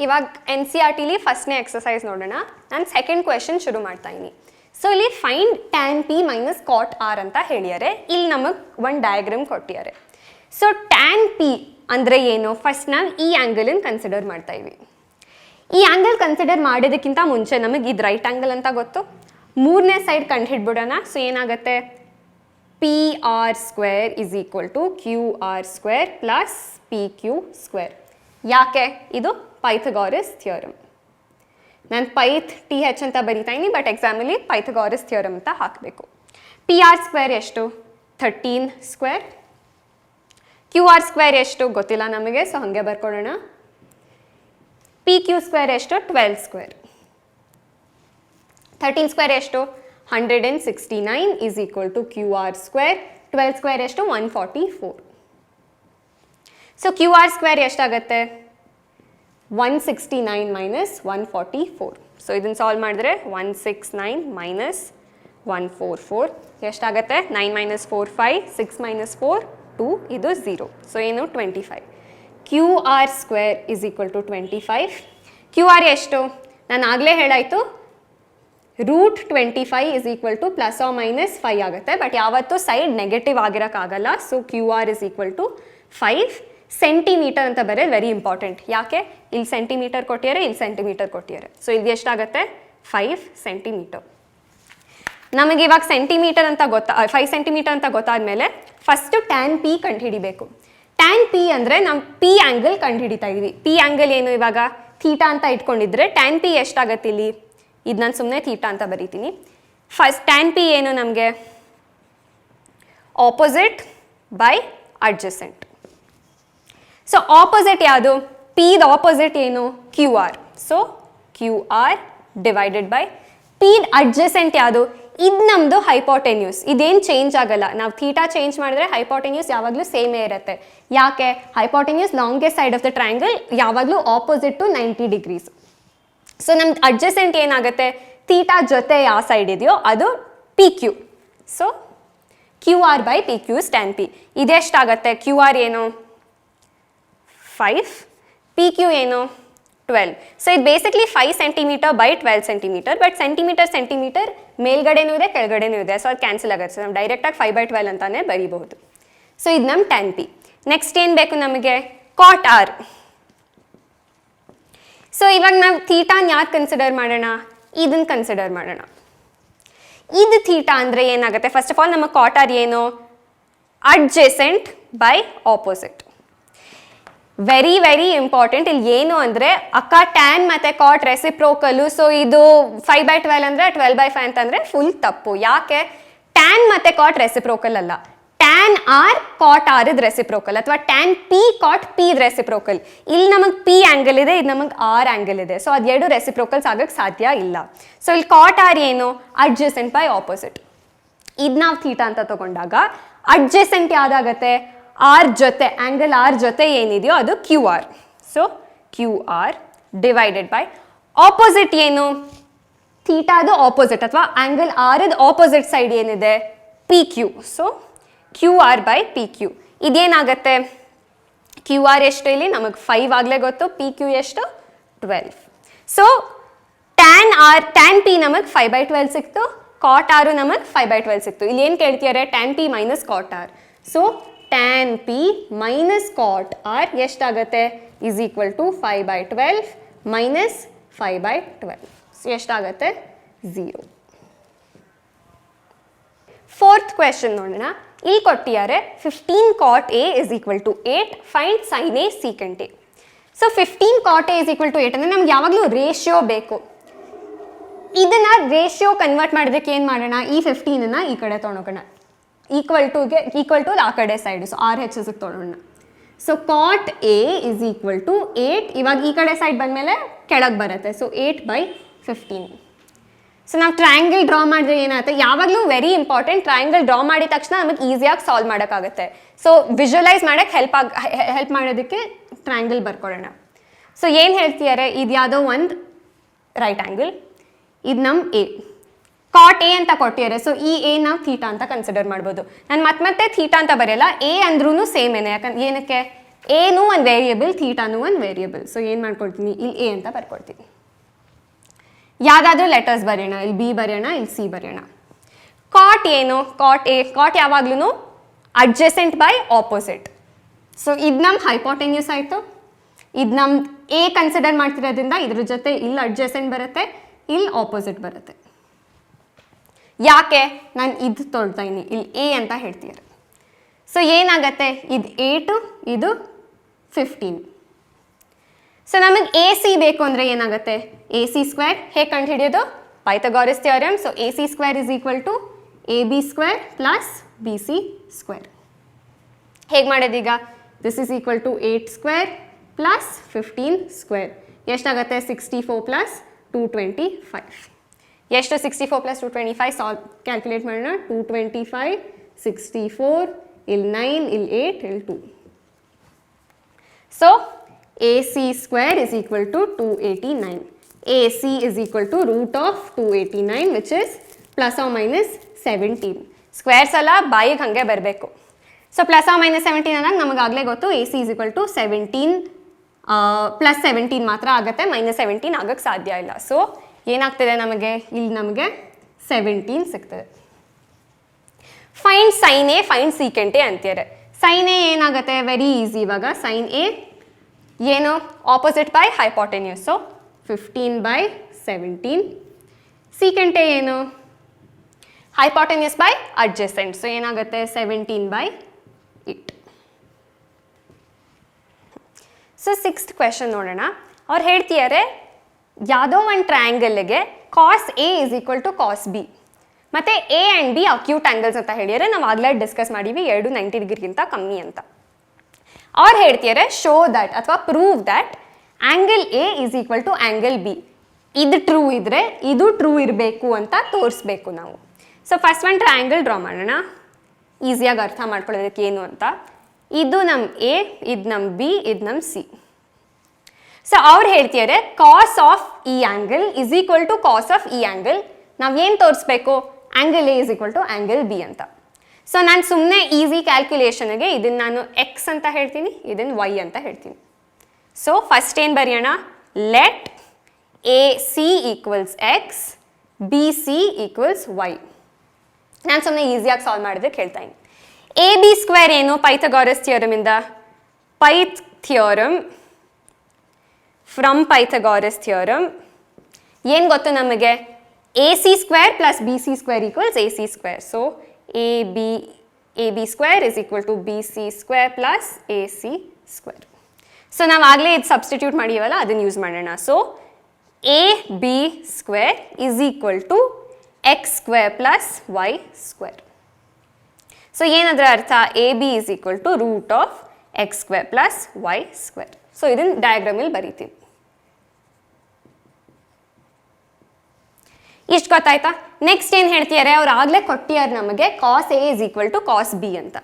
ಇವಾಗ N C R ಟಿಲಿ ಫಸ್ಟ್ನೇ exercise ನೋಡೋಣ. ನಾನು ಸೆಕೆಂಡ್ ಕ್ವೆಶನ್ ಶುರು ಮಾಡ್ತಾ ಇದ್ದೀನಿ. ಸೊ ಇಲ್ಲಿ find tan P minus cot R ಅಂತ ಹೇಳಿದ್ದಾರೆ. ಇಲ್ಲಿ ನಮಗೆ ಒಂದು ಡಯಾಗ್ರಾಮ್ ಕೊಟ್ಟಿದ್ದಾರೆ. ಸೊ ಟ್ಯಾನ್ ಪಿ ಅಂದರೆ ಏನು? ಫಸ್ಟ್ ನಾವು ಈ ಆ್ಯಂಗಲನ್ನು ಕನ್ಸಿಡರ್ ಮಾಡ್ತಾ ಇದ್ವಿ. ಈ ಆ್ಯಂಗಲ್ ಕನ್ಸಿಡರ್ ಮಾಡೋದಕ್ಕಿಂತ ಮುಂಚೆ ನಮಗೆ ಇದು ರೈಟ್ ಆ್ಯಂಗಲ್ ಅಂತ ಗೊತ್ತು. ಮೂರನೇ ಸೈಡ್ ಕಂಡು ಹಿಡ್ಬಿಡೋಣ. ಸೊ ಏನಾಗುತ್ತೆ? P R square is equal to Q R square plus P Q square. ಯಾಕೆ? ಇದು ಪೈಥಾಗೋರಸ್ ಥಿಯರಮ್. ನಾನು ಪೈಥ್ ಟಿ ಹೆಚ್ ಅಂತ ಬರಿತಾ ಇದ್ದೀನಿ, ಬಟ್ ಎಕ್ಸಾಮಲ್ಲಿ ಪೈಥಾಗೋರಸ್ ಥಿಯರಮ್ ಅಂತ ಹಾಕಬೇಕು. ಪಿ ಆರ್ ಸ್ಕ್ವೇರ್ ಎಷ್ಟು? 13 ಸ್ಕ್ವೇರ್. ಕ್ಯೂ ಆರ್ ಸ್ಕ್ವೇರ್ ಎಷ್ಟು ಗೊತ್ತಿಲ್ಲ ನಮಗೆ, ಸೊ ಹಾಗೆ ಬರ್ಕೊಳ್ಳೋಣ. ಪಿ ಕ್ಯೂ ಸ್ಕ್ವೇರ್ ಎಷ್ಟು? 12 ಸ್ಕ್ವೇರ್. 13 ಸ್ಕ್ವೇರ್ ಎಷ್ಟು? 169 is equal to Q R square. 12 square ಎಷ್ಟು? 144. ಸೊ ಕ್ಯೂ ಆರ್ ಸ್ಕ್ವೇರ್ ಎಷ್ಟಾಗುತ್ತೆ? 169 ಮೈನಸ್ 144. ಸೊ ಇದನ್ನು ಸಾಲ್ವ್ ಮಾಡಿದ್ರೆ 169 ಮೈನಸ್ 144 ಎಷ್ಟಾಗುತ್ತೆ? 9 ಮೈನಸ್ 4 5, 6 ಮೈನಸ್ 4 2, ಇದು 0. ಸೊ ಏನು? 25. Q R square is equal to 25. Q R ಎಷ್ಟು? ನಾನು ಆಗಲೇ ಹೇಳಾಯಿತು, root 25 is equal to plus or minus 5 ಆಗುತ್ತೆ. ಬಟ್ ಯಾವತ್ತೂ ಸೈಡ್ ನೆಗೆಟಿವ್ ಆಗಿರೋಕ್ಕಾಗಲ್ಲ. So Q R is equal to 5 centimetre ಅಂತ ಬರೋದು ವೆರಿ ಇಂಪಾರ್ಟೆಂಟ್. ಯಾಕೆ? ಇಲ್ಲಿ ಸೆಂಟಿಮೀಟರ್ ಕೊಟ್ಟಿದ್ದಾರೆ, ಇಲ್ಲಿ ಸೆಂಟಿಮೀಟರ್ ಕೊಟ್ಟಿದ್ದಾರೆ. ಸೊ ಇದು ಎಷ್ಟಾಗುತ್ತೆ? 5 ಸೆಂಟಿಮೀಟರ್. ನಮಗೆ ಇವಾಗ ಸೆಂಟಿಮೀಟರ್ ಅಂತ 5 ಸೆಂಟಿಮೀಟರ್ ಅಂತ ಗೊತ್ತಾದ್ಮೇಲೆ ಫಸ್ಟು ಟ್ಯಾನ್ ಪಿ ಕಂಡುಹಿಡಿಬೇಕು. ಟ್ಯಾನ್ ಪಿ ಅಂದರೆ ನಾವು ಪಿ ಆ್ಯಂಗಲ್ ಕಂಡುಹಿಡಿತಾ ಇದ್ದೀವಿ. ಪಿ ಆ್ಯಂಗಲ್ ಏನು? ಇವಾಗ ಥೀಟಾ ಅಂತ ಇಟ್ಕೊಂಡಿದ್ರೆ ಟ್ಯಾನ್ ಪಿ ಎಷ್ಟಾಗತ್ತೆ ಇಲ್ಲಿ? ಇದು ನಾನು ಸುಮ್ಮನೆ ಥೀಟಾ ಅಂತ ಬರೀತೀನಿ. ಫಸ್ಟ್ ಟ್ಯಾನ್ ಪಿ ಏನು ನಮಗೆ? Opposite by adjacent. So opposite ಯಾವುದು? ಪಿದ ಆಪೋಸಿಟ್ ಏನು? Q R. So Q R divided by ಪಿದ ಅಡ್ಜಸೆಂಟ್ ಯಾವುದು? ಇದು ನಮ್ಮದು ಹೈಪೋಟೆನ್ಯೂಸ್. ಇದೇನು ಚೇಂಜ್ ಆಗಲ್ಲ. ನಾವು ಥೀಟಾ ಚೇಂಜ್ ಮಾಡಿದ್ರೆ ಹೈಪೋಟೆನ್ಯೂಸ್ ಯಾವಾಗಲೂ ಸೇಮೇ ಇರುತ್ತೆ. ಯಾಕೆ? Hypotenuse longest side of the triangle ಯಾವಾಗಲೂ ಆಪೋಸಿಟ್ ಟು 90 ಡಿಗ್ರೀಸ್. ಸೊ ನಮ್ದು ಅಡ್ಜಸೆಂಟ್ ಏನಾಗುತ್ತೆ? ಥೀಟಾ ಜೊತೆ ಯಾವ ಸೈಡ್ ಇದೆಯೋ ಅದು P Q. So Q R by P Q is tan P. ಇದೆಷ್ಟಾಗತ್ತೆ? ಕ್ಯೂ ಆರ್ ಏನು? 5, ಪಿ ಕ್ಯೂ ಏನು? 12. ಸೊ ಇದು basically 5 centimetre by 12 centimetre. But centimetre ಮೇಲ್ಗಡೆನೂ ಇದೆ, ಕೆಳಗಡೆನೂ ಇದೆ. ಸೊ ಅದು ಕ್ಯಾನ್ಸಲ್ ಆಗುತ್ತೆ. ಸೊ ನಾವು ಡೈರೆಕ್ಟಾಗಿ 5/12 ಅಂತಾನೆ ಬರೀಬಹುದು. ಸೊ ಇದು ನಮ್ಮ ಟ್ಯಾನ್ ಪಿ. ನೆಕ್ಸ್ಟ್ ಏನು ಬೇಕು ನಮಗೆ? ಕಾಟ್ ಆರ್. ಸೊ ಇವಾಗ ನಾವು ಥೀಟಾನ್ ಯಾರು ಕನ್ಸಿಡರ್ ಮಾಡೋಣ? ಇದನ್ನು ಕನ್ಸಿಡರ್ ಮಾಡೋಣ. ಇದು ಥೀಟಾ ಅಂದರೆ ಏನಾಗುತ್ತೆ? ಫಸ್ಟ್ ಆಫ್ ಆಲ್ ನಮ್ಮ ಕಾಟ್ ಆರ್ ಏನು? Adjacent by opposite. Very very important. ಇಲ್ಲಿ ಏನು ಅಂದರೆ ಅಕ್ಕ ಟ್ಯಾನ್ ಮತ್ತು ಕಾಟ್ ರೆಸಿಪ್ರೋಕಲು. ಸೊ ಇದು 5/12 ಅಂದರೆ 12/5 ಅಂತಂದರೆ ಫುಲ್ ತಪ್ಪು. ಯಾಕೆ? ಟ್ಯಾನ್ ಮತ್ತು ಕಾಟ್ ರೆಸಿಪ್ರೋಕಲ್ ಅಲ್ಲ. ಟ್ಯಾನ್ ಆರ್ ಕಾಟ್ ಆರ್ ಇದು ರೆಸಿಪ್ರೋಕಲ್, ಅಥವಾ tan P cot P reciprocal. ಇಲ್ಲಿ ನಮಗೆ ಪಿ ಆ್ಯಂಗಲ್ ಇದೆ, ಇದು ನಮಗೆ ಆರ್ ಆ್ಯಂಗಲ್ ಇದೆ. ಸೊ ಅದೆರಡು ರೆಸಿಪ್ರೋಕಲ್ಸ್ ಆಗೋಕ್ಕೆ ಸಾಧ್ಯ ಇಲ್ಲ. ಸೊ ಇಲ್ಲಿ ಕಾಟ್ ಆರ್ ಏನು? Adjacent by opposite. ಇದು ನಾವು ಥೀಟಾ ಅಂತ ತಗೊಂಡಾಗ ಅಡ್ಜಸೆಂಟ್ ಯಾವುದಾಗತ್ತೆ? ಆರ್ ಜೊತೆ, ಆ್ಯಂಗಲ್ ಆರ್ ಜೊತೆ ಏನಿದೆಯೋ ಅದು Q R. So Q R divided by opposite ಏನು? ಥೀಟಾದು ಆಪೋಸಿಟ್ ಅಥವಾ ಆ್ಯಂಗಲ್ ಆರ್ದು ಆಪೋಸಿಟ್ ಸೈಡ್ ಏನಿದೆ? P Q. So Q R by P Q. ಇದೇನಾಗತ್ತೆ? ಕ್ಯೂ ಆರ್ ಎಷ್ಟು ಇಲ್ಲಿ? ನಮಗೆ 5 ಆಗಲೇ ಗೊತ್ತು. ಪಿ ಕ್ಯೂ ಎಷ್ಟು? 12. ಸೊ ಟ್ಯಾನ್ ಪಿ ನಮಗೆ 5/12 ಸಿಕ್ತು, ಕಾಟ್ ಆರು ನಮಗೆ 5/12 ಸಿಕ್ತು. ಇಲ್ಲಿ ಏನು ಕೇಳ್ತಿದ್ದಾರೆ? Tan P minus cot R. So tan P minus cot R ಎಷ್ಟಾಗುತ್ತೆ? Is equal to 5/12 minus 5/12. So ಎಷ್ಟಾಗುತ್ತೆ? 0. ಫೋರ್ತ್ ಕ್ವೆಶನ್ ನೋಡೋಣ. ಇಲ್ಲಿ ಕೊಟ್ಟಿದ್ದಾರೆ 15 cot A is equal to 8, find sine A secant A. So 15 cot A is equal to 8 ಅಂದರೆ ನಮ್ಗೆ ಯಾವಾಗಲೂ ratio ಬೇಕು. ಇದನ್ನು ರೇಷಿಯೋ ಕನ್ವರ್ಟ್ ಮಾಡೋದಕ್ಕೆ ಏನು ಮಾಡೋಣ? ಈ 15 ಈ ಕಡೆ ತೊಗೊಂಡೋಗೋಣ, ಈಕ್ವಲ್ ಟು ಆ ಕಡೆ ಸೈಡು. ಸೊ ಆರ್ ಹೆಚ್ ಎಸ್ಗೆ ತೊಗೊಳ್ಳೋಣ. So cot A is equal to 8. ಇವಾಗ ಈ ಕಡೆ ಸೈಡ್ ಬಂದಮೇಲೆ ಕೆಳಗೆ ಬರುತ್ತೆ. ಸೊ 8/15. ಸೊ ನಾವು ಟ್ರಯಾಂಗಲ್ ಡ್ರಾ ಮಾಡಿದ್ರೆ ಏನಾಗುತ್ತೆ? ಯಾವಾಗಲೂ ವೆರಿ ಇಂಪಾರ್ಟೆಂಟ್, ಟ್ರಯಾಂಗಲ್ ಡ್ರಾ ಮಾಡಿದ ತಕ್ಷಣ ನಮಗೆ ಈಸಿಯಾಗಿ ಸಾಲ್ವ್ ಮಾಡೋಕ್ಕಾಗುತ್ತೆ. ಸೊ ವಿಜುವಲೈಸ್ ಮಾಡೋಕ್ಕೆ ಹೆಲ್ಪ್ ಮಾಡೋದಕ್ಕೆ ಟ್ರಯಾಂಗಲ್ ಬರ್ಕೊಳ್ಳೋಣ. ಸೊ ಏನು ಹೇಳ್ತಿದ್ದಾರೆ? ಇದು ಯಾವುದೋ ಒಂದು ರೈಟ್ ಆ್ಯಂಗಲ್, ಇದು ನಮ್ಮ ಎ. ಕಾಟ್ ಎ ಅಂತ ಕೊಟ್ಟಿದ್ದಾರೆ. ಸೊ ಈ ಎ ನಾವು ಥೀಟಾ ಅಂತ ಕನ್ಸಿಡರ್ ಮಾಡ್ಬೋದು. ನಾನು ಮತ್ತೆ ಥೀಟಾ ಅಂತ ಬರೆಯಲ್ಲ, ಎ ಅಂದ್ರೂ ಸೇಮ್ ಏನೇ. ಯಾಕಂದ್ರೆ ಏನಕ್ಕೆ? ಎನೂ ಒಂದು ವೇರಿಯಬಲ್, ಥೀಟಾನು ಒಂದು ವೇರಿಯಬಲ್. ಸೊ ಏನು ಮಾಡ್ಕೊಳ್ತೀನಿ, ಇಲ್ಲಿ ಎ ಅಂತ ಬರ್ಕೊಳ್ತೀನಿ. ಯಾವುದಾದ್ರೂ ಲೆಟರ್ಸ್ ಬರೆಯೋಣ, ಇಲ್ಲಿ ಬಿ ಬರೆಯೋಣ, ಇಲ್ಲಿ ಸಿ ಬರೆಯೋಣ. ಕಾಟ್ ಏನು, ಕಾಟ್ ಎ, ಕಾಟ್ ಯಾವಾಗ್ಲೂ ಅಡ್ಜಸೆಂಟ್ ಬೈ ಆಪೋಸಿಟ್. ಸೊ ಇದು ನಮ್ಮ ಹೈಪೋಟೆನ್ಯೂಸ್ ಆಯಿತು. ಇದು ನಮ್ಮ ಎ ಕನ್ಸಿಡರ್ ಮಾಡ್ತಿರೋದ್ರಿಂದ ಇದ್ರ ಜೊತೆ ಇಲ್ಲಿ ಅಡ್ಜಸೆಂಟ್ ಬರುತ್ತೆ, ಇಲ್ಲಿ ಆಪೋಸಿಟ್ ಬರುತ್ತೆ. ಯಾಕೆ ನಾನು ಇದು ತೊಳ್ತಾ ಇದ್ದೀನಿ, ಇಲ್ಲಿ ಎ ಅಂತ ಹೇಳ್ತೀರ. ಸೊ ಏನಾಗತ್ತೆ, ಇದು 8, ಇದು 15. ಸೊ ನಮಗೆ ಎ ಸಿ ಬೇಕು ಅಂದರೆ ಏನಾಗುತ್ತೆ, ಎ ಸಿ ಸ್ಕ್ವೇರ್ ಹೇಗೆ ಕಂಡು ಹಿಡಿಯೋದು, Pythagoras theorem. So A C square is equal to A B square plus B C square. ಹೇಗೆ ಮಾಡೋದೀಗ, this is equal to 8 square plus 15 square. ಎಷ್ಟಾಗುತ್ತೆ, 64 ಪ್ಲಸ್ 225. ಎಷ್ಟು 64 ಪ್ಲಸ್ 225 ಸಾಲ್ವ್ ಕ್ಯಾಲ್ಕುಲೇಟ್ ಮಾಡೋಣ. 225, 64, ಇಲ್ಲಿ 9, ಇಲ್ಲಿ 8, ಇಲ್ಲಿ 2. So A C square is equal to 289. A C is equal to root of 289 which is plus or minus 17. Squares ಎಲ್ಲ ಬಾಯಿಗೆ ಹಾಗೆ ಬರಬೇಕು. ಸೊ ಪ್ಲಸ್ ಆರ್ ಮೈನಸ್ 17 ಅನ್ನೋದು ನಮಗಾಗಲೇ ಗೊತ್ತು. A C is equal to 17 plus 17 ಮಾತ್ರ ಆಗುತ್ತೆ, ಮೈನಸ್ 17 ಆಗೋಕ್ಕೆ ಸಾಧ್ಯ ಇಲ್ಲ. ಸೊ ಏನಾಗ್ತದೆ ನಮಗೆ, ಇಲ್ಲಿ ನಮಗೆ 17 ಸಿಗ್ತದೆ. Find sine A, find secant A ಅಂತಾರೆ. ಸೈನ್ ಎ ಏನಾಗುತ್ತೆ, ವೆರಿ ಈಸಿ. ಇವಾಗ ಸೈನ್ ಎ ಏನು, opposite by hypotenuse. So 15/17. Secant A ಏನು, ಹೈಪೋಟೆನ್ಯೂಸ್ ಬೈ ಅಡ್ಜಸೆಂಟ್. ಸೊ ಏನಾಗುತ್ತೆ, 17/8. ಸೊ 6th ಕ್ವೆಶನ್ ನೋಡೋಣ. ಅವ್ರು ಹೇಳ್ತಿದ್ದಾರೆ ಯಾವುದೋ ಒಂದು ಟ್ರಯಾಂಗಲ್ಗೆ cos A is equal to cos B ಮತ್ತು A and B acute angles ಅಂತ ಹೇಳಿದರೆ ನಾವು ಆಗಲೇ ಡಿಸ್ಕಸ್ ಮಾಡೀವಿ, 2 90 ಡಿಗ್ರಿಗಿಂತ ಕಮ್ಮಿ ಅಂತ. ಅವ್ರು ಹೇಳ್ತಿದ್ದಾರೆ ಶೋ ದ್ಯಾಟ್ ಅಥವಾ prove that angle A is equal to angle B. ಇದು ಟ್ರೂ ಇದ್ದರೆ ಇದು ಟ್ರೂ ಇರಬೇಕು ಅಂತ ತೋರಿಸ್ಬೇಕು ನಾವು. ಸೊ ಫಸ್ಟ್ ಒಂದು ಟ್ರಯಾಂಗಲ್ ಡ್ರಾ ಮಾಡೋಣ, ಈಸಿಯಾಗಿ ಅರ್ಥ ಮಾಡ್ಕೊಳ್ಳೋದಕ್ಕೆ ಏನು ಅಂತ. ಇದು ನಮ್ಮ ಎ, ಇದು ನಮ್ಮ ಬಿ, ಇದು ನಮ್ಮ ಸಿ. ಸೊ ಅವ್ರು ಹೇಳ್ತಿದ್ದಾರೆ ಕಾಸ್ ಆಫ್ ಈ angle is equal to cos of ಈ ಆ್ಯಂಗಲ್. ನಾವೇನು ತೋರಿಸ್ಬೇಕು, angle A is equal to angle B ಅಂತ. ಸೊ ನಾನು ಸುಮ್ಮನೆ ಈಸಿ ಕ್ಯಾಲ್ಕುಲೇಷನ್ಗೆ ಇದನ್ನು ನಾನು ಎಕ್ಸ್ ಅಂತ ಹೇಳ್ತೀನಿ, ಇದನ್ನು ವೈ ಅಂತ ಹೇಳ್ತೀನಿ. ಸೊ ಫಸ್ಟ್ ಏನು ಬರೆಯೋಣ, let A C equals X, B C equals Y. ನಾನು ಸುಮ್ಮನೆ ಈಸಿಯಾಗಿ ಸಾಲ್ವ್ ಮಾಡೋದಕ್ಕೆ ಹೇಳ್ತಾ ಇದ್ದೀನಿ. ಎ ಬಿ ಸ್ಕ್ವೇರ್ ಏನು, ಪೈಥಾಗೋರಸ್ ಥಿಯರಮಿಂದ, Pyth theorem from Pythagoras theorem ಏನು ಗೊತ್ತು ನಮಗೆ, A C square plus B C square equals A C square. So A B square is equal to B C square plus A C square. So ನಾವು ಆಗಲೇ ಇದು substitute ಮಾಡಿವಲ್ಲ, ಅದನ್ನು use ಮಾಡೋಣ. So A B square is equal to X square plus Y square. So ಏನದರ ಅರ್ಥ, A B is equal to root of X square plus Y square. So ಇದನ್ನು ಡಯಾಗ್ರಾಮಲ್ಲಿ ಬರೀತೀವಿ. ಇಷ್ಟು ಗೊತ್ತಾಯ್ತಾ. ನೆಕ್ಸ್ಟ್ ಏನು ಹೇಳ್ತಿದ್ದಾರೆ, ಅವ್ರು ಆಗಲೇ ಕೊಟ್ಟಿದ್ದಾರೆ ನಮಗೆ cos A is equal to cos B ಅಂತ.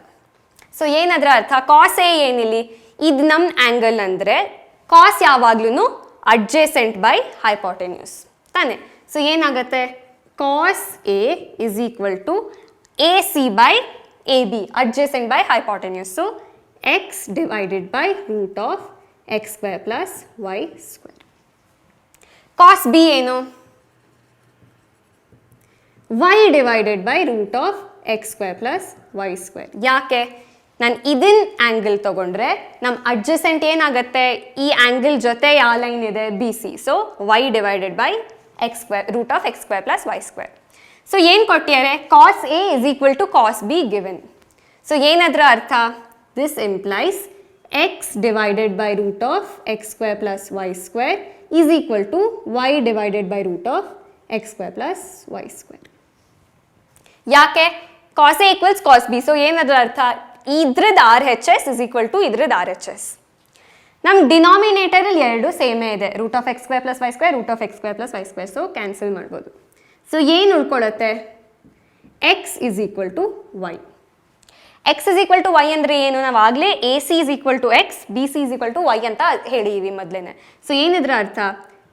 ಸೊ ಏನದರ ಅರ್ಥ, ಕಾಸ್ ಎ ಏನಿಲ್ಲಿ, ಇದು ನಮ್ಮ ಆ್ಯಂಗಲ್ ಅಂದರೆ ಕಾಸ್ ಯಾವಾಗ್ಲೂ ಅಡ್ಜೇಸೆಂಟ್ ಬೈ ಹೈಪೋಟೆನ್ಯೂಸ್ ತಾನೆ. ಸೊ ಏನಾಗುತ್ತೆ, cos A is equal to A C by A B, adjacent by hypotenuse. So X divided by root of X square plus Y square. Cos B ಏನು, y divided by root of X square plus Y square. ಯಾಕೆ, ನಾನು ಇದನ್ನ angle ತೊಗೊಂಡ್ರೆ ನಮ್ಮ adjacent ಏನಾಗುತ್ತೆ, ಈ angle ಜೊತೆ ಯಾವ ಲೈನ್ ಇದೆ, B C. So Y divided by X square root of X square plus Y square. So ಏನು ಕೊಟ್ಟಿದ್ದಾರೆ, cos A is equal to cos B given. So ಏನದ್ರ ಅರ್ಥ, this implies X divided by root of X square plus Y square is equal to Y divided by root of X square plus Y square. ಯಾಕೆ, cos A equals cos B. So ಏನದ್ರ ಅರ್ಥ, ಇದ್ರದ್ದು R H S is equal to ಇದ್ರದ್ದು R H S. ನಮ್ಮ ಡಿನಾಮಿನೇಟರಲ್ಲಿ ಎರಡು ಸೇಮೇ ಇದೆ, root of X square plus Y square, root of X square plus Y square. So cancel ಮಾಡ್ಬೋದು. ಸೊ ಏನು ಉಳ್ಕೊಳ್ಳುತ್ತೆ, X is equal to Y. X is equal to Y ಅಂದರೆ ಏನು, ನಾವು ಆಗಲೇ A C is equal to X, B C is equal to Y ಅಂತ ಹೇಳಿವಿ ಮೊದಲೇ. ಸೊ ಏನಿದ್ರ ಅರ್ಥ,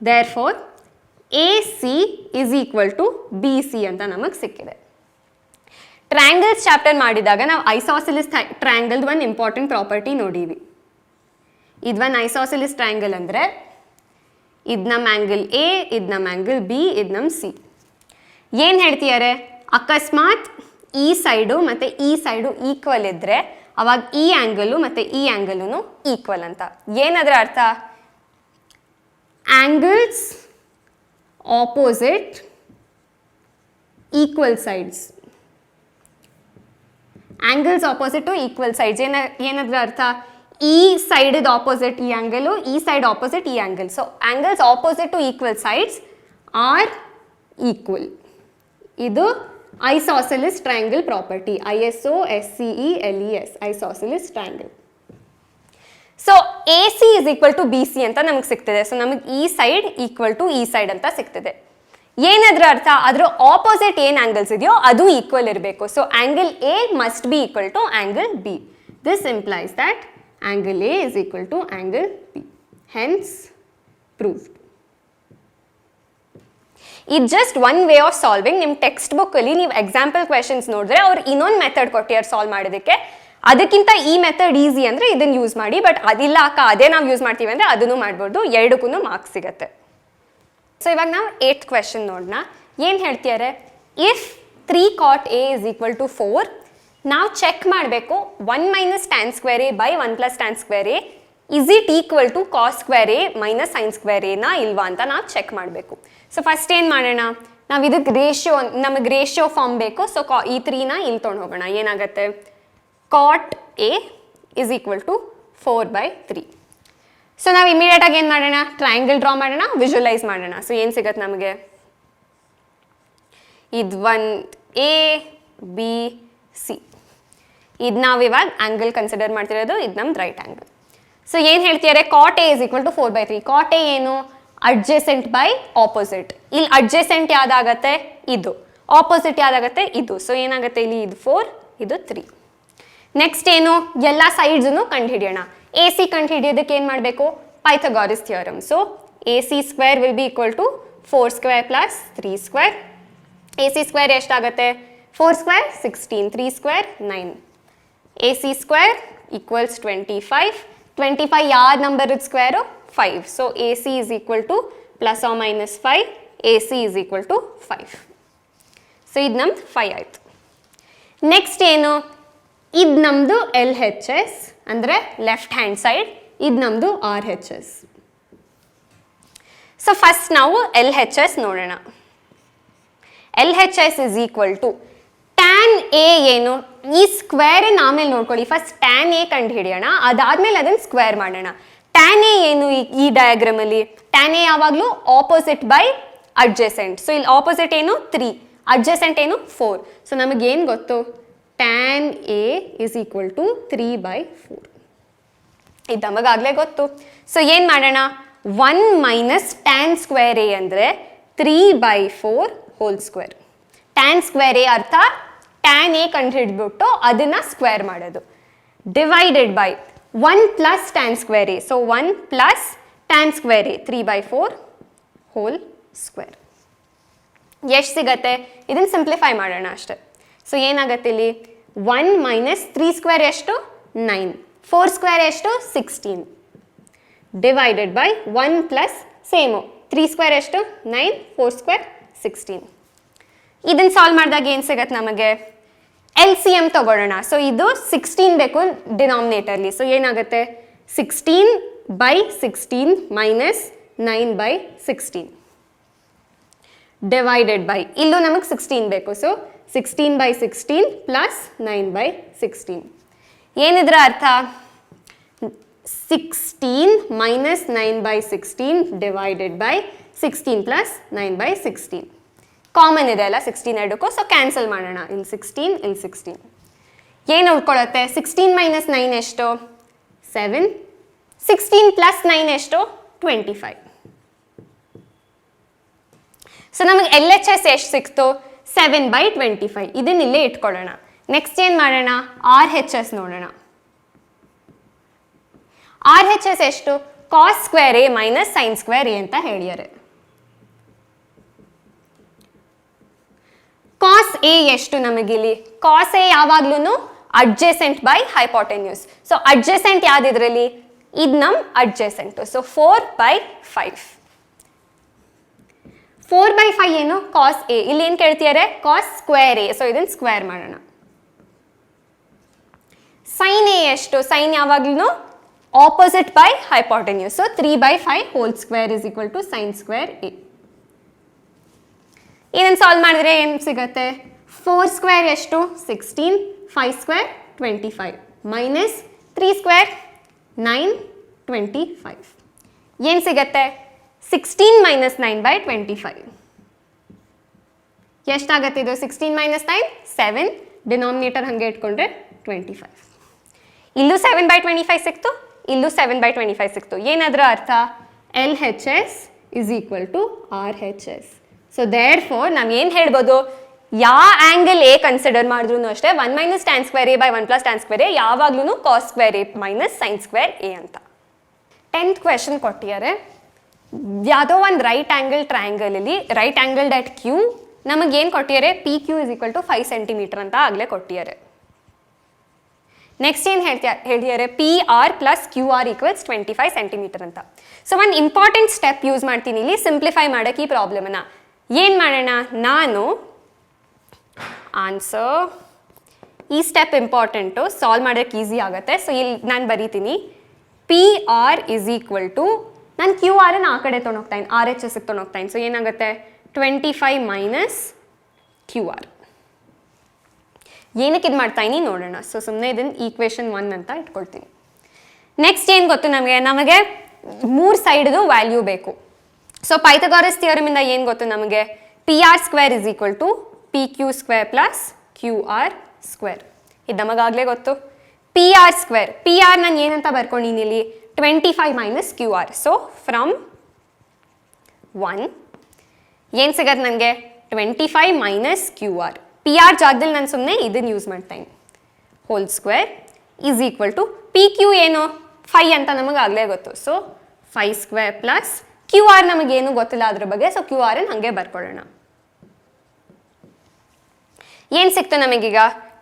therefore A C is equal to B C ಅಂತ ನಮಗೆ ಸಿಕ್ಕಿದೆ. ಟ್ರಯಾಂಗಲ್ಸ್ ಚಾಪ್ಟರ್ ಮಾಡಿದಾಗ ನಾವು ಐಸಾಸಿಲಿಸ್ ಟ್ರಯಾಂಗಲ್ದು ಒಂದು ಇಂಪಾರ್ಟೆಂಟ್ ಪ್ರಾಪರ್ಟಿ ನೋಡೀವಿ. ಇದು ಒಂದು ಐಸೋಸೆಲಿಸ್ ಟ್ರಯಾಂಗಲ್ ಅಂದರೆ ಇದು ನಮ್ಮ ಆ್ಯಂಗಲ್ ಎ, ಇದು ನಮ್ಮ ಆ್ಯಂಗಲ್ ಬಿ, ಇದು ನಮ್ಮ ಸಿ. ಏನು ಹೇಳ್ತಿದ್ದಾರೆ, ಅಕಸ್ಮಾತ್ ಈ ಸೈಡು ಮತ್ತು ಈ ಸೈಡು ಈಕ್ವಲ್ ಇದ್ದರೆ ಅವಾಗ ಈ ಆ್ಯಂಗಲು ಮತ್ತು ಈ ಆ್ಯಂಗಲೂ ಈಕ್ವಲ್ ಅಂತ. ಏನದರ ಅರ್ಥ, angles opposite equal sides. Angles opposite to equal sides ಏನದ್ರ ಅರ್ಥ, ಈ ಸೈಡ್ ಆಪೋಸಿಟ್ ಈ ಆ್ಯಂಗಲು, ಈ ಸೈಡ್ ಆಪೋಸಿಟ್ ಈ angle. So angles opposite to equal sides are equal. ಇದು isosceles triangle property, ISOSCELES, isosceles triangle. So AC is equal to BC ಅಂತ ನಮಗೆ ಸಿಗ್ತದೆ. ಸೊ ನಮಗೆ ಈ ಸೈಡ್ ಈಕ್ವಲ್ ಟು ಈ ಸೈಡ್ ಅಂತ ಸಿಗ್ತದೆ. ಏನದ್ರ ಅರ್ಥ, ಅದರ ಆಪೋಸಿಟ್ ಏನು ಆ್ಯಂಗಲ್ಸ್ ಇದೆಯೋ ಅದು ಈಕ್ವಲ್ ಇರಬೇಕು. So angle A must be equal to angle B. This implies that angle A is equal to angle B. Hence proved. ಇದು just one way of solving. ನಿಮ್ಮ ಟೆಕ್ಸ್ಟ್ ಬುಕ್ಕಲ್ಲಿ ನೀವು ಎಕ್ಸಾಂಪಲ್ ಕ್ವೆಶನ್ಸ್ ನೋಡಿದ್ರೆ ಅವ್ರು ಇನ್ನೊಂದು ಮೆಥಡ್ ಕೊಟ್ಟಿದ್ದಾರೆ solve ಮಾಡೋದಕ್ಕೆ. ಅದಕ್ಕಿಂತ ಈ ಮೆಥಡ್ ಈಸಿ ಅಂದರೆ ಇದನ್ನು ಯೂಸ್ ಮಾಡಿ. ಬಟ್ ಅದಿಲ್ಲ ಅಕ್ಕ ಅದೇ ನಾವು ಯೂಸ್ ಮಾಡ್ತೀವಿ ಅಂದರೆ ಅದನ್ನು ಮಾಡ್ಬೋದು, ಎರಡಕ್ಕೂ ಮಾರ್ಕ್ಸ್ ಸಿಗುತ್ತೆ. ಸೊ ಇವಾಗ ನಾವು 8th ಕ್ವೆಶನ್ ನೋಡೋಣ. ಏನು ಹೇಳ್ತಿದ್ದಾರೆ, if 3 cot A is equal to 4, ನಾವು ಚೆಕ್ ಮಾಡಬೇಕು 1 minus tan square A by 1 plus tan square A is it equal to cos square A minus sign square ಎನಾ ಇಲ್ವಾ ಅಂತ ನಾವು ಚೆಕ್ ಮಾಡಬೇಕು. ಸೊ ಫಸ್ಟ್ ಏನು ಮಾಡೋಣ, ನಾವು ಇದಕ್ಕೆ ನಮಗೆ ರೇಷಿಯೋ ಫಾರ್ಮ್ ಬೇಕು. ಸೊ ಈ 3ನ ಇಲ್ಲಿ ತೊಗೊಂಡು ಹೋಗೋಣ. ಏನಾಗುತ್ತೆ, cot A is equal to 4/3. So ನಾವು ಇಮಿಡಿಯೇಟಾಗಿ ಏನು ಮಾಡೋಣ, ಟ್ರಯಾಂಗಲ್ ಡ್ರಾ ಮಾಡೋಣ, ವಿಜುವಲೈಸ್ ಮಾಡೋಣ. ಸೊ ಏನು ಸಿಗತ್ತೆ ನಮಗೆ, ಇದು ಒಂದು ABC. ಇದು ನಾವು ಇವಾಗ ಆ್ಯಂಗಲ್ ಕನ್ಸಿಡರ್ ಮಾಡ್ತಿರೋದು, ಇದು ನಮ್ದು ರೈಟ್ ಆ್ಯಂಗಲ್. ಸೊ ಏನು ಹೇಳ್ತಿದ್ದಾರೆ, cot A is equal to 4/3. Cot A ಏನು, ಅಡ್ಜೆಸೆಂಟ್ ಬೈ ಆಪೋಸಿಟ್. ಇಲ್ಲಿ ಅಡ್ಜೆಸೆಂಟ್ ಯಾವ್ದಾಗತ್ತೆ, ಇದು. ಆಪೋಸಿಟ್ ಯಾವ್ದಾಗತ್ತೆ, ಇದು. ಸೊ ಏನಾಗುತ್ತೆ ಇಲ್ಲಿ, ಇದು 4, ಇದು 3. ನೆಕ್ಸ್ಟ್ ಏನು, ಎಲ್ಲ ಸೈಡ್ಸನ್ನು ಕಂಡುಹಿಡಿಯೋಣ. AC ಕಂಡುಹಿಡಿಯೋದಕ್ಕೆ ಏನು ಮಾಡಬೇಕು, Pythagoras theorem. So AC square will be equal to 4 square plus 3 square. AC square ಎಷ್ಟಾಗುತ್ತೆ, 4 square 16, 3 square 9. AC square equals 25. 25 ಯಾವ number square, 5. So AC is equal to plus or minus 5. AC is equal to 5. So ಇದು ನಮ್ದು 5 ಆಯಿತು. Next ಏನು, ಇದು ನಮ್ಮದು LHS ಅಂದರೆ left hand side, ಇದು ನಮ್ಮದು RHS. ಸೊ ಫಸ್ಟ್ ನಾವು LHS ನೋಡೋಣ. LHS is equal to tan A ಏನು, ಈ ಸ್ಕ್ವೇರ್ ಆಮೇಲೆ ನೋಡ್ಕೊಳ್ಳಿ. ಫಸ್ಟ್ ಟ್ಯಾನ್ ಎ ಕಂಡು ಹಿಡಿಯೋಣ, ಅದಾದ್ಮೇಲೆ ಅದನ್ನು ಸ್ಕ್ವೇರ್ ಮಾಡೋಣ. ಟ್ಯಾನ್ ಎ ಏನು ಈ ಡಯಾಗ್ರಾಮಲ್ಲಿ, ಟ್ಯಾನ್ ಎ ಯಾವಾಗಲೂ ಆಪೋಸಿಟ್ ಬೈ ಅಡ್ಜೆಸೆಂಟ್. ಸೊ ಇಲ್ಲಿ ಆಪೋಸಿಟ್ ಏನು 3, ಅಡ್ಜೆಸೆಂಟ್ ಏನು 4. ಸೊ ನಮಗೇನು ಗೊತ್ತು, tan A is equal to 3/4. ಇದು ನಮಗಾಗಲೇ ಗೊತ್ತು. ಸೊ ಏನು ಮಾಡೋಣ, 1 ಮೈನಸ್ ಟ್ಯಾನ್ ಸ್ಕ್ವೇರ್ ಎ ಅಂದರೆ 3/4 whole square. Tan square A ಅರ್ಥ ಟ್ಯಾನ್ ಎ ಕಂಡು ಹಿಡಿದ್ಬಿಟ್ಟು ಅದನ್ನು ಸ್ಕ್ವೇರ್ ಮಾಡೋದು. Divided by 1 plus tan square A. So 1 plus tan square A 3/4 whole square. ಎಷ್ಟು ಸಿಗತ್ತೆ, ಇದನ್ನು ಸಿಂಪ್ಲಿಫೈ ಮಾಡೋಣ ಅಷ್ಟೇ. ಸೊ ಏನಾಗುತ್ತೆ ಇಲ್ಲಿ, 1 ಮೈನಸ್ 3 ಸ್ಕ್ವೇರ್ ಎಷ್ಟು, 9. 4 ಸ್ಕ್ವೇರ್ ಎಷ್ಟು, 16. Divided by 1 plus same 3 square ಎಷ್ಟು, 9. 4 ಸ್ಕ್ವೇರ್ 16. ಇದನ್ನು ಸಾಲ್ವ್ ಮಾಡಿದಾಗ ಏನು ಸಿಗತ್ತೆ ನಮಗೆ, LCM ತಗೊಳ್ಳೋಣ. ಸೊ ಇದು 16 ಬೇಕು ಡಿನಾಮಿನೇಟರ್ಲಿ. ಸೊ ಏನಾಗುತ್ತೆ, 16/16 ಮೈನಸ್ 9/16 ಡಿವೈಡೆಡ್ ಬೈ, ಇಲ್ಲೂ ನಮಗೆ 16 ಬೇಕು. So 16/16 plus 9/16. ಏನಿದ್ರ ಅರ್ಥ, 16 minus 9/16 divided by 16 plus 9/16. Common ಇದೆ ಅಲ್ಲ 16 ಎರಡಕ್ಕೂ. ಸೊ ಕ್ಯಾನ್ಸಲ್ ಮಾಡೋಣ. ಇಲ್ಲಿ 16, ಇಲ್ಲಿ 16. ಏನು ಉಳ್ಕೊಳ್ಳುತ್ತೆ, 16 ಮೈನಸ್ 9 ಎಷ್ಟು, 7. 16 ಪ್ಲಸ್ 9 ಎಷ್ಟು, 25. ಸೊ ನಮಗೆ LHS ಎಷ್ಟು ಸಿಕ್ತು, 7/25. ಇದನ್ನ ಇಲ್ಲೇ ಇಟ್ಕೊಳ್ಳೋಣ. ನೆಕ್ಸ್ಟ್ ಏನು ಮಾಡೋಣ, RHS ನೋಡೋಣ. RHS ಎಷ್ಟು, cos square A minus sign square A ಅಂತ ಹೇಳಿದ್ದಾರೆ. ಕಾಸ್ ಎ ಎಷ್ಟು ನಮಗಿಲ್ಲಿ, ಕಾಸ್ ಎ ಯಾವಾಗ್ಲೂ adjacent by hypotenuse. So adjacent ಯಾವ್ದಿದ್ರಲ್ಲಿ, ಇದು ನಮ್ಮ ಅಡ್ಜೆಸೆಂಟು. ಸೊ 4/5. 4/5 ಏನು? Cos A. ಇಲ್ಲಿ ಏನು ಕೇಳ್ತಿದ್ದಾರೆ? Cos square A. ಸೊ ಇದನ್ನು ಸ್ಕ್ವೇರ್ ಮಾಡೋಣ. ಸೈನ್ ಎ ಎಷ್ಟು? ಸೈನ್ ಯಾವಾಗ್ಲೂ opposite by hypotenuse. So 3/5 whole square is equal to sine square A. ಇದನ್ನು ಸಾಲ್ವ್ ಮಾಡಿದ್ರೆ ಏನು ಸಿಗುತ್ತೆ? 4 ಸ್ಕ್ವೇರ್ ಎಷ್ಟು? 16. 5 ಸ್ಕ್ವೇರ್ 25 ಮೈನಸ್ 3 ಸ್ಕ್ವೇರ್ 9. 25 ಏನು ಸಿಗತ್ತೆ? 16 ಮೈನಸ್ 9/25. ಎಷ್ಟಾಗತ್ತೆ ಇದು? 16 ಮೈನಸ್ 9 7. ಡಿನಾಮಿನೇಟರ್ ಹಾಗೆ ಇಟ್ಕೊಂಡ್ರೆ 25. ಇಲ್ಲೂ 7/25 ಸಿಕ್ತು, ಇಲ್ಲೂ 7/25 ಸಿಕ್ತು. ಏನದ್ರ ಅರ್ಥ? LHS is equal to RHS. So therefore ನಾವು ಏನು ಹೇಳ್ಬೋದು? ಯಾವ ಆ್ಯಂಗಲ್ ಎ ಕನ್ಸಿಡರ್ ಮಾಡಿದ್ರು ಅಷ್ಟೇ 1 minus tan square A by 1 plus tan square A ಯಾವಾಗ್ಲೂ cos square A minus sign square A ಅಂತ. 10th ಕ್ವೆಶನ್ ಕೊಟ್ಟಿದ್ದಾರೆ. ಯಾವುದೋ ಒಂದು ರೈಟ್ ಆ್ಯಂಗಲ್ ಟ್ರಯಾಂಗಲಲ್ಲಿ ರೈಟ್ ಆ್ಯಂಗಲ್ ಡಾಟ್ ಕ್ಯೂ ನಮಗೇನು ಕೊಟ್ಟಿದ್ದಾರೆ? PQ is equal to 5 centimetre ಅಂತ ಆಗಲೇ ಕೊಟ್ಟಿದ್ದಾರೆ. ನೆಕ್ಸ್ಟ್ ಏನು ಹೇಳ್ತಿದ್ದಾರೆ? PR plus QR equals 25 centimetre ಅಂತ. ಸೊ ಒಂದು ಇಂಪಾರ್ಟೆಂಟ್ ಸ್ಟೆಪ್ ಯೂಸ್ ಮಾಡ್ತೀನಿ ಇಲ್ಲಿ ಸಿಂಪ್ಲಿಫೈ ಮಾಡೋಕ್ಕೆ ಈ ಪ್ರಾಬ್ಲಮನ್ನು. ಏನು ಮಾಡೋಣ? ನಾನು ಆನ್ಸರ್ ಈ ಸ್ಟೆಪ್ ಇಂಪಾರ್ಟೆಂಟು, ಸಾಲ್ವ್ ಮಾಡೋಕ್ಕೆ ಈಸಿ ಆಗುತ್ತೆ. ಸೊ ಇಲ್ಲಿ ನಾನು ಬರೀತೀನಿ PR is equal to, ನಾನು QR ಆ ಕಡೆ ತೊಗೊಂಡೋಗ್ತಾಯಿನಿ, RHS ತೊಗೊಂಡೋಗ್ತಾಯಿನಿ. ಸೊ ಏನಾಗುತ್ತೆ? 25 ಮೈನಸ್ QR. ಏನಕ್ಕೆ ಇದು ಮಾಡ್ತಾಯಿನಿ ನೋಡೋಣ. ಸೊ ಸುಮ್ಮನೆ ಇದನ್ನು ಈಕ್ವೇಷನ್ 1 ಅಂತ ಇಟ್ಕೊಳ್ತೀನಿ. ನೆಕ್ಸ್ಟ್ ಏನು ಗೊತ್ತು ನಮಗೆ? 3 ಸೈಡ್ದು ವ್ಯಾಲ್ಯೂ ಬೇಕು. ಸೊ ಪೈಥಾಗರಸ್ ಥಿಯರಮಿಂದ ಏನು ಗೊತ್ತು ನಮಗೆ? PR square is equal to PQ square plus QR square. ಇದು ನಮಗಾಗಲೇ ಗೊತ್ತು. PR ಸ್ಕ್ವೇರ್, PR ನಾನು ಏನಂತ ಬರ್ಕೊಂಡಿನಿ ಇಲ್ಲಿ? 25 ಮೈನಸ್ QR. ಸೊ ಫ್ರಮ್ 1 ಏನು ಸಿಗತ್ತೆ ನನಗೆ? 25 ಮೈನಸ್ QR. PR ಜಾಗದಲ್ಲಿ ನಾನು ಸುಮ್ಮನೆ ಇದನ್ನು ಯೂಸ್ ಮಾಡ್ತಾಯಿನಿ. Whole square is equal to PQ ಏನು? 5 ಅಂತ ನಮಗಾಗಲೇ ಗೊತ್ತು. ಸೊ 5 ಸ್ಕ್ವೇರ್ ಪ್ಲಸ್ QR ನಮಗೇನು ಗೊತ್ತಿಲ್ಲ ಅದ್ರ ಬಗ್ಗೆ. ಸೊ QR ಹಾಗೆ ಬರ್ಕೊಳ್ಳೋಣ. ಏನು ಸಿಕ್ತು ನಮಗೀಗ?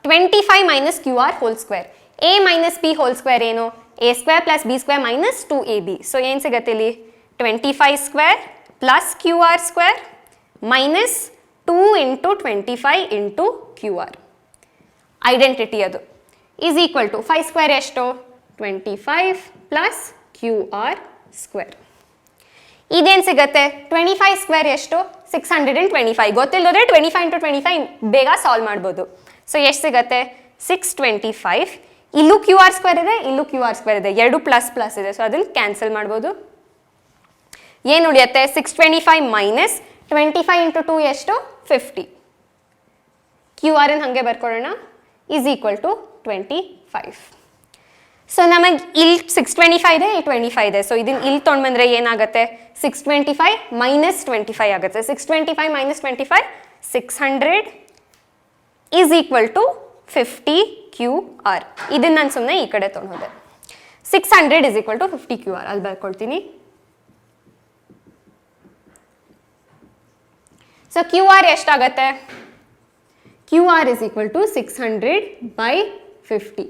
25 minus QR whole square. A minus B whole square ಏನು? A square plus B square minus 2AB. So ಏನು ಸಿಗತ್ತೆ ಇಲ್ಲಿ? 25 square plus QR square minus 2 into 25 into QR. Identity ಅದು ಈಸ್ ಈಕ್ವಲ್ ಟು 5 ಸ್ಕ್ವೇರ್ ಎಷ್ಟು? 25 ಪ್ಲಸ್ QR ಸ್ಕ್ವೇರ್. ಇದೇನು ಸಿಗುತ್ತೆ? 25 square ಎಷ್ಟು? 625. ಗೊತ್ತಿಲ್ಲದ್ರೆ 25 into 25 ಬೇಗ ಸಾಲ್ವ್ ಮಾಡ್ಬೋದು. ಸೊ ಎಷ್ಟು ಸಿಗುತ್ತೆ? 625. ಇಲ್ಲೂ QR ಸ್ಕ್ವೇರ್ ಇದೆ, ಇಲ್ಲೂ QR ಸ್ಕ್ವೇರ್ ಇದೆ, ಎರಡು ಪ್ಲಸ್ ಪ್ಲಸ್ ಇದೆ. ಸೊ ಅದನ್ನು ಕ್ಯಾನ್ಸಲ್ ಮಾಡ್ಬೋದು. ಏನು ಉಳಿಯುತ್ತೆ? 625 ಮೈನಸ್ 25 ಇಂಟು 2 ಎಷ್ಟು? 50. QR ಹಾಗೆ ಬರ್ಕೊಳ್ಳೋಣ. Is equal to 25. ಸೊ ನಮಗೆ ಇಲ್ಲಿ 625 ಇದೆ, ಇಲ್ಲಿ 25 ಇದೆ. ಸೊ ಇದನ್ನು ಇಲ್ಲಿ ತೊಗೊಂಡ್ಬಂದ್ರೆ ಏನಾಗುತ್ತೆ? 625 ಮೈನಸ್ 25 ಆಗುತ್ತೆ. 625 minus 25 600 is equal to 50 QR. ಇದನ್ನು ನಾನು ಸುಮ್ಮನೆ ಈ ಕಡೆ ತೊಗೊಂಡೋದೆ. 600 ಈಸ್ ಈಕ್ವಲ್ ಟು 50 QR ಅಲ್ಲಿ ಬರ್ಕೊಳ್ತೀನಿ. ಸೊ QR ಎಷ್ಟಾಗತ್ತೆ? QR is equal to 600 by 50.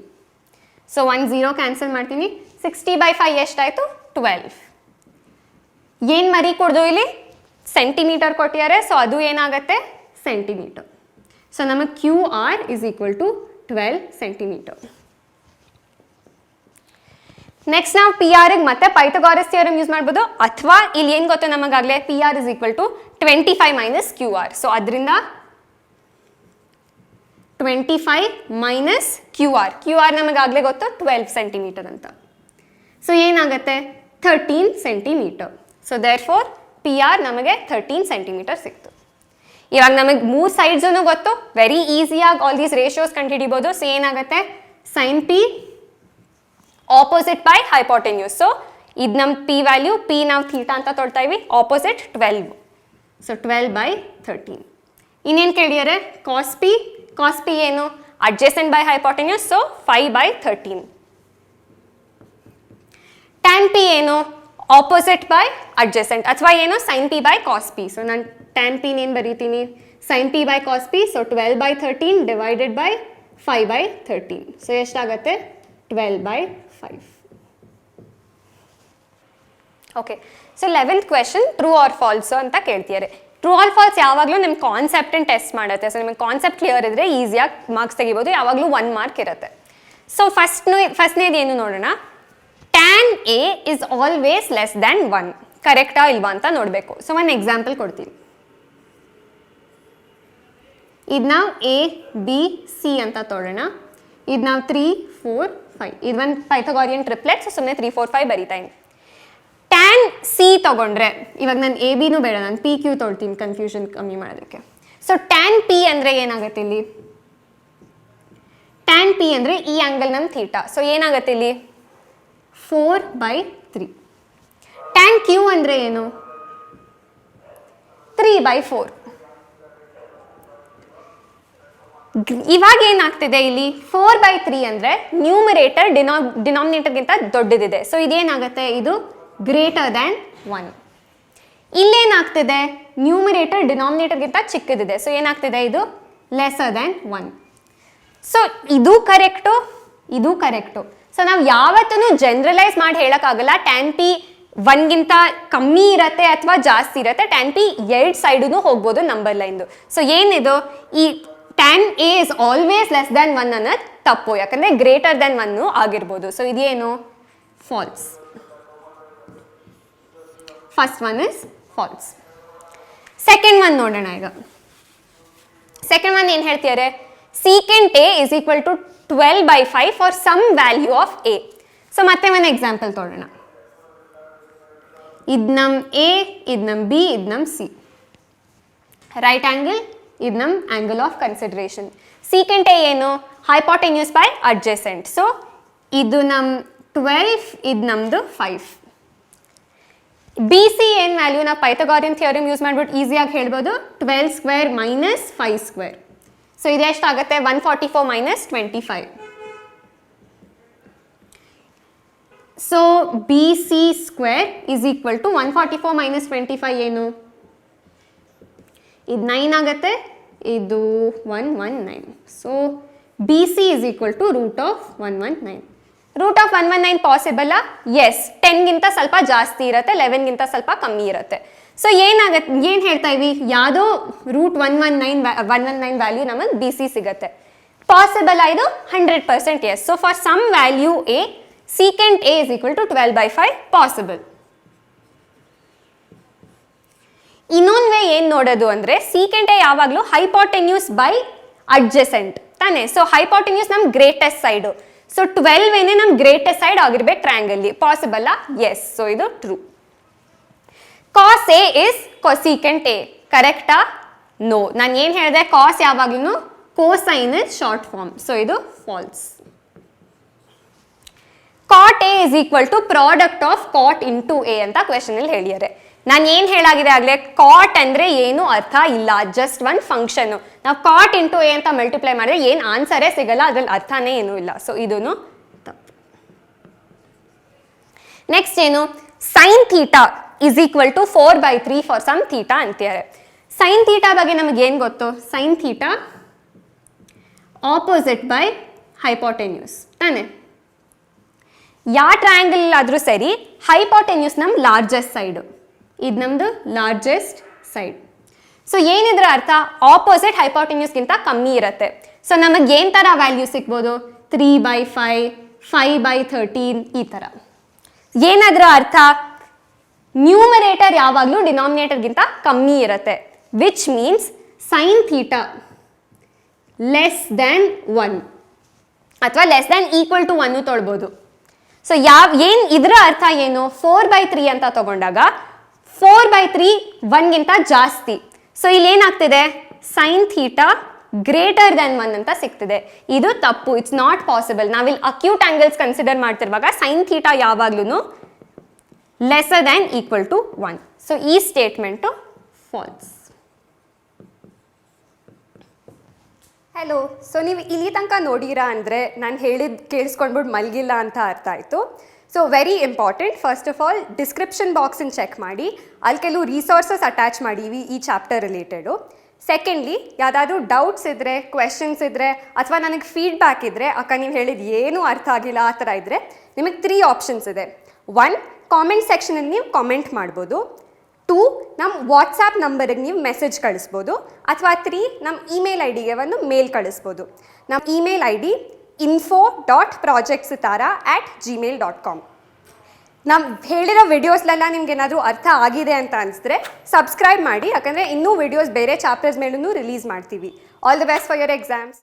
So 1 0 cancel ಮಾಡ್ತೀನಿ. 60/5 ಎಷ್ಟಾಯಿತು? 12. ಏನು ಮರಿ ಕೊಡ್ದು ಇಲ್ಲಿ? ಸೆಂಟಿಮೀಟರ್ ಕೊಟ್ಟಿದ್ದಾರೆ. ಸೊ ಅದು ಏನಾಗುತ್ತೆ? ಸೆಂಟಿಮೀಟರ್. ಸೊ ನಮಗೆ QR is equal to 12 centimetre. Next ನಾವು PR ಮತ್ತೆ ಪೈಥಾಗರಸ್ ಥಿಯರಮ್ ಯೂಸ್ ಮಾಡ್ಬೋದು, ಅಥವಾ ಇಲ್ಲಿ ಏನು ಗೊತ್ತು ನಮಗಾಗಲೇ? PR is equal to 25 minus QR. So ಅದರಿಂದ 25 ಮೈನಸ್ QR ನಮಗಾಗಲೇ ಗೊತ್ತು 12 ಸೆಂಟಿಮೀಟರ್ ಅಂತ. ಸೊ ಏನಾಗುತ್ತೆ? 13 centimetre. So therefore PR ನಮಗೆ 13 ಸೆಂಟಿಮೀಟರ್ ಸಿಕ್ತು. ಇವಾಗ ನಮಗೆ 3 ಸೈಡ್ಸೂ ಗೊತ್ತು, ವೆರಿ ಈಸಿಯಾಗಿ ಆಲ್ ದೀಸ್ ರೇಷಿಯೋಸ್ ಕಂಡುಹಿಡಿಬೋದು. ಸೊ ಏನಾಗುತ್ತೆ? Sine P opposite by hypotenuse. So ಇದು ನಮ್ಮ P ವ್ಯಾಲ್ಯೂ, P ನಾವು ಥೀಟಾ ಅಂತ ತೊಳ್ತಾ ಇವಿ, ಆಪೋಸಿಟ್ 12. ಸೊ 12/13. ಇನ್ನೇನು ಕೇಳಿದರೆ? ಕಾಸ್ P ಏನು? Adjacent by hypotenuse. So 5/13. Tan P ಏನು? ಆಪೋಸಿಟ್ ಬೈ ಅಡ್ಜಸೆಂಟ್, ಅಥವಾ ಏನು? Sine P by cos P. So ನಾನು ಟ್ಯಾನ್ P ಏನು ಬರೀತೀನಿ? Sine P by cos P. So 12/13 divided by 5/13. So ಎಷ್ಟಾಗುತ್ತೆ? 12/5. Okay, so 11th question true or false ಅಂತ ಕೇಳ್ತಿದ್ದಾರೆ. True or false ಯಾವಾಗಲೂ ನಿಮ್ಮ ಕಾನ್ಸೆಪ್ಟನ್ನು ಟೆಸ್ಟ್ ಮಾಡುತ್ತೆ. ಸೊ ನಿಮಗೆ ಕಾನ್ಸೆಪ್ಟ್ ಕ್ಲಿಯರ್ ಇದ್ದರೆ ಈಸಿಯಾಗಿ ಮಾರ್ಕ್ಸ್ ತೆಗಿಬೋದು, ಯಾವಾಗಲೂ 1 ಮಾರ್ಕ್ ಇರುತ್ತೆ. ಸೊ ಫಸ್ಟ್ನೇದು ಏನು ನೋಡೋಣ. tan A is always less than 1, ಕರೆಕ್ಟಾ ಇಲ್ವಾ ಅಂತ ನೋಡಬೇಕು. ಸೊ ಒಂದು ಎಕ್ಸಾಂಪಲ್ ಕೊಡ್ತೀನಿ. ಇದು ನಾವು A B C ಅಂತ ತೊಗೊಳ್ಳೋಣ. ಇದು ನಾವು 3 4 5, ಇದು ಒಂದು ಪೈಥಾಗೋರಿಯನ್ ಟ್ರಿಪ್ಲೆಟ್. ಸೊ ಸುಮ್ಮನೆ 3 4 5 ಬರೀತಾ ಇದ್ದೀನಿ. tan C ತಗೊಂಡ್ರೆ, ಇವಾಗ ನಾನು A B ಬೇಡ, ನಾನು P Q ತೊಳ್ತೀನಿ ಕನ್ಫ್ಯೂಷನ್ ಕಮ್ಮಿ ಮಾಡೋದಕ್ಕೆ. ಸೊ tan P ಅಂದರೆ ಏನಾಗುತ್ತೆ ಇಲ್ಲಿ? tan P ಅಂದರೆ ಈ ಆ್ಯಂಗಲ್ ನಮ್ಮ ಥೀಟಾ. ಸೊ ಏನಾಗುತ್ತೆ ಇಲ್ಲಿ? 4/3. tan Q ಅಂದರೆ ಏನು? 3/4. ಇವಾಗ ಏನಾಗ್ತಿದೆ ಇಲ್ಲಿ? 4/3 ಅಂದರೆ ನ್ಯೂಮರೇಟರ್ ಡಿನಾಮಿನೇಟರ್ಗಿಂತ ದೊಡ್ಡದಿದೆ. ಸೊ ಇದೇನಾಗುತ್ತೆ? ಇದು ಗ್ರೇಟರ್ ದ್ಯಾನ್ 1. ಇಲ್ಲೇನಾಗ್ತಿದೆ? ನ್ಯೂಮರೇಟರ್ ಡಿನಾಮಿನೇಟರ್ಗಿಂತ ಚಿಕ್ಕದಿದೆ. ಸೊ ಏನಾಗ್ತಿದೆ? ಇದು ಲೆಸರ್ ದ್ಯಾನ್ 1. ಸೊ ಇದು ಕರೆಕ್ಟು, ಇದು ಕರೆಕ್ಟು. ಸೊ ನಾವು ಯಾವತ್ತೂ ಜನರಲೈಸ್ ಮಾಡಿ ಹೇಳೋಕ್ಕಾಗಲ್ಲ tan P 1ಗಿಂತ ಕಮ್ಮಿ ಇರತ್ತೆ ಅಥವಾ ಜಾಸ್ತಿ ಇರತ್ತೆ. tan P 2 ಸೈಡೂ ಹೋಗ್ಬೋದು ನಂಬರ್ ಲೈನ್ದು. ಸೊ ಏನಿದು? ಈ tan A is always less than 1 ಅನ್ನೋದು ತಪ್ಪು, ಯಾಕಂದರೆ ಗ್ರೇಟರ್ ದ್ಯಾನ್ 1 ಆಗಿರ್ಬೋದು. ಸೊ ಇದೇನು? False. First one is false. Second one ನೋಡೋಣ ಈಗ. ಸೆಕೆಂಡ್ ಒನ್ ಏನು ಹೇಳ್ತಿದ್ದಾರೆ? secant A is equal to 12/5 for some value of A. So ಮತ್ತೆ ಒಂದು ಎಕ್ಸಾಂಪಲ್ ತೊಗೊಳ್ಳೋಣ. ಇದು ನಮ್ಮ A, ಇದು ನಮ್ಮ B, ಇದು ನಮ್ಮ C. ರೈಟ್ ಆ್ಯಂಗಲ್, ಇದು ನಮ್ಮ angle of consideration. secant A ಏನು? Hypotenuse by adjacent. ಸೊ ಇದು ನಮ್ಮ 12, ಇದು ನಮ್ಮದು 5. BC ಏನು ವ್ಯಾಲ್ಯೂ? ನಾವು ಪೈಥಾಗೋರಿಯನ್ ಥಿಯರಮ್ ಯೂಸ್ ಮಾಡ್ಬಿಟ್ಟು ಈಸಿಯಾಗಿ ಹೇಳ್ಬೋದು. 12 ಸ್ಕ್ವೇರ್ ಮೈನಸ್ 5 ಸ್ಕ್ವೇರ್. ಸೊ ಇದು ಎಷ್ಟಾಗುತ್ತೆ? 144 minus 25. So BC square is equal to 144 minus 25 ಏನು? ಇದು 9 ಆಗುತ್ತೆ, ಇದು 119. So BC is equal to root of 119. Root of 119 ಪಾಸಿಬಲ್ಲ? ಎಸ್. 10ಗಿಂತ ಸ್ವಲ್ಪ ಜಾಸ್ತಿ ಇರುತ್ತೆ, 11ಗಿಂತ ಸ್ವಲ್ಪ ಕಮ್ಮಿ ಇರುತ್ತೆ. ಸೊ ಏನಾಗತ್ತೆ? ಏನು ಹೇಳ್ತಾ ಇವಿ? ಯಾವುದೋ ರೂಟ್ 119 ವ್ಯಾಲ್ಯೂ ನಮಗೆ BC ಸಿಗುತ್ತೆ. ಪಾಸಿಬಲ್ ಇದು? 100% yes. So for some value A, secant A is equal to 12/5 possible. ಇನ್ನೊಂದು ವೇ ಏನು ನೋಡೋದು ಅಂದರೆ, secant A ಯಾವಾಗಲೂ ಹೈಪೋಟೆನ್ಯೂಸ್ ಬೈ ಅಡ್ಜೆಸೆಂಟ್ ತಾನೆ. ಸೊ ಹೈಪೋಟೆನ್ಯೂಸ್ ನಮ್ಮ ಗ್ರೇಟೆಸ್ಟ್ ಸೈಡು. ಸೊ 12 ಏನೇ ನಮ್ಮ ಗ್ರೇಟೆಸ್ಟ್ ಸೈಡ್ ಆಗಿರ್ಬೇಕು ಟ್ರ್ಯಾಂಗಲ್ಲಿ. ಪಾಸಿಬಲ್ಲ? ಎಸ್. ಸೊ ಇದು true. cos A is cosecant A. ಕರೆಕ್ಟಾ? ನೋ. ನಾನು ಏನು ಹೇಳಿದೆ? ಕಾಸ್ ಯಾವಾಗಲೂ cosine is short form. So ಇದು false. cot A is equal to product of cot into A ಅಂತ ಕ್ವೆಶನಲ್ಲಿ ಹೇಳಿದ್ದಾರೆ. ನಾನು ಏನು ಹೇಳಾಗಿದೆ ಆಗಲೇ? ಕಾಟ್ ಅಂದರೆ ಏನು ಅರ್ಥ ಇಲ್ಲ, ಜಸ್ಟ್ ಒಂದು ಫಂಕ್ಷನು. ನಾವು ಕಾಟ್ ಇಂಟು A ಅಂತ ಮಲ್ಟಿಪ್ಲೈ ಮಾಡಿದ್ರೆ ಏನು ಆನ್ಸರೇ ಸಿಗಲ್ಲ, ಅದ್ರಲ್ಲಿ ಅರ್ಥನೇ ಏನೂ ಇಲ್ಲ. ಸೊ ಇದೂ ತಪ್ಪು. ನೆಕ್ಸ್ಟ್ ಏನು? Sine theta is equal to 4/3 for some theta ಅಂತಾರೆ. ಸೈನ್ ಥೀಟಾ ಬಗ್ಗೆ ನಮಗೇನು ಗೊತ್ತು? Sine theta opposite by hypotenuse ತಾನೆ. ಯಾವ ಟ್ರಯಾಂಗಲ್ ಆದರೂ ಸರಿ, ಹೈಪೋಟೆನ್ಯೂಸ್ ನಮ್ಮ ಲಾರ್ಜೆಸ್ಟ್ ಸೈಡು, ಇದು ನಮ್ಮದು ಲಾರ್ಜೆಸ್ಟ್ ಸೈಡ್. ಸೊ ಏನಿದ್ರ ಅರ್ಥ? ಆಪೋಸಿಟ್ ಹೈಪೋಟೆನ್ಯೂಸ್ಗಿಂತ ಕಮ್ಮಿ ಇರುತ್ತೆ. ಸೊ ನಮಗೆ ಏನು ಥರ ವ್ಯಾಲ್ಯೂ ಸಿಗ್ಬೋದು? 3/5, 5/13 ಈ ಥರ. ಏನಾದರೂ ಅರ್ಥ? ನ್ಯೂಮರೇಟರ್ ಯಾವಾಗಲೂ ಡಿನಾಮಿನೇಟರ್ಗಿಂತ ಕಮ್ಮಿ ಇರುತ್ತೆ, which means sine theta less than 1 ಅಥವಾ ಲೆಸ್ ದ್ಯಾನ್ ಈಕ್ವಲ್ ಟು 1 ತೊಳ್ಬೋದು. ಸೊ ಏನು ಇದರ ಅರ್ಥ ಏನು? 4/3 ಅಂತ ತಗೊಂಡಾಗ 4/3 1ಗಿಂತ ಜಾಸ್ತಿ. ಸೊ ಇಲ್ಲಿ ಏನಾಗ್ತಿದೆ? ಸೈನ್ ಥೀಟಾ ಗ್ರೇಟರ್ ದ್ಯಾನ್ 1 ಅಂತ ಸಿಗ್ತಿದೆ. ಇದು ತಪ್ಪು. It's not possible. ನಾವಿಲ್ಲಿ ಅಕ್ಯೂಟ್ ಆಂಗಲ್ಸ್ ಕನ್ಸಿಡರ್ ಮಾಡ್ತಿರುವಾಗ ಸೈನ್ ಥೀಟಾ ಯಾವಾಗ್ಲೂ lesser than equal to 1. So ಈ ಸ್ಟೇಟ್ಮೆಂಟು ಫಾಲ್ಸ್. ಹಲೋ. ಸೊ ನೀವು ಇಲ್ಲಿ ತನಕ ನೋಡಿರಾ ಅಂದರೆ ನಾನು ಹೇಳಿದ್ದು ಕೇಳಿಸ್ಕೊಂಡ್ಬಿಟ್ಟು ಮಲಗಿಲ್ಲ ಅಂತ ಅರ್ಥ ಆಯಿತು. So very important. First of all description ಬಾಕ್ಸನ್ನು ಚೆಕ್ ಮಾಡಿ, ಅಲ್ಲಿ ಕೆಲವು ರಿಸೋರ್ಸಸ್ ಅಟ್ಯಾಚ್ ಮಾಡೀವಿ ಈ ಚಾಪ್ಟರ್ ರಿಲೇಟೆಡು. ಸೆಕೆಂಡ್ಲಿ, ಯಾವುದಾದ್ರೂ ಡೌಟ್ಸ್ ಇದ್ದರೆ, ಕ್ವೆಶನ್ಸ್ ಇದ್ದರೆ, ಅಥವಾ ನನಗೆ ಫೀಡ್ಬ್ಯಾಕ್ ಇದ್ದರೆ, ಅಕ್ಕ ನೀವು ಹೇಳಿದ್ದು ಏನೂ ಅರ್ಥ ಆಗಿಲ್ಲ ಆ ಥರ ಇದ್ದರೆ, ನಿಮಗೆ 3 ಆಪ್ಷನ್ಸ್ ಇದೆ. 1 ಕಾಮೆಂಟ್ ಸೆಕ್ಷನಲ್ಲಿ ನೀವು ಕಾಮೆಂಟ್ ಮಾಡ್ಬೋದು. 2 ನಮ್ಮ ವಾಟ್ಸಾಪ್ ನಂಬರಿಗೆ ನೀವು ಮೆಸೇಜ್ ಕಳಿಸ್ಬೋದು. ಅಥವಾ 3 ನಮ್ಮ ಇಮೇಲ್ ಐ ಡಿಗೆ ಒಂದು ಮೇಲ್ ಕಳಿಸ್ಬೋದು. ನಮ್ಮ ಇಮೇಲ್ ಐ ಡಿ info.projectsitara@gmail.com. ನಾವು ಹೇಳಿರೋ ವಿಡಿಯೋಸ್ಲೆಲ್ಲ ನಿಮ್ಗೆ ಏನಾದರೂ ಅರ್ಥ ಆಗಿದೆ ಅಂತ ಅನಿಸಿದ್ರೆ ಸಬ್ಸ್ಕ್ರೈಬ್ ಮಾಡಿ, ಯಾಕಂದರೆ ಇನ್ನೂ ವಿಡಿಯೋಸ್ ಬೇರೆ ಚಾಪ್ಟರ್ಸ್ ಮೇಲೂ ರಿಲೀಸ್ ಮಾಡ್ತೀವಿ. All the best for your exams.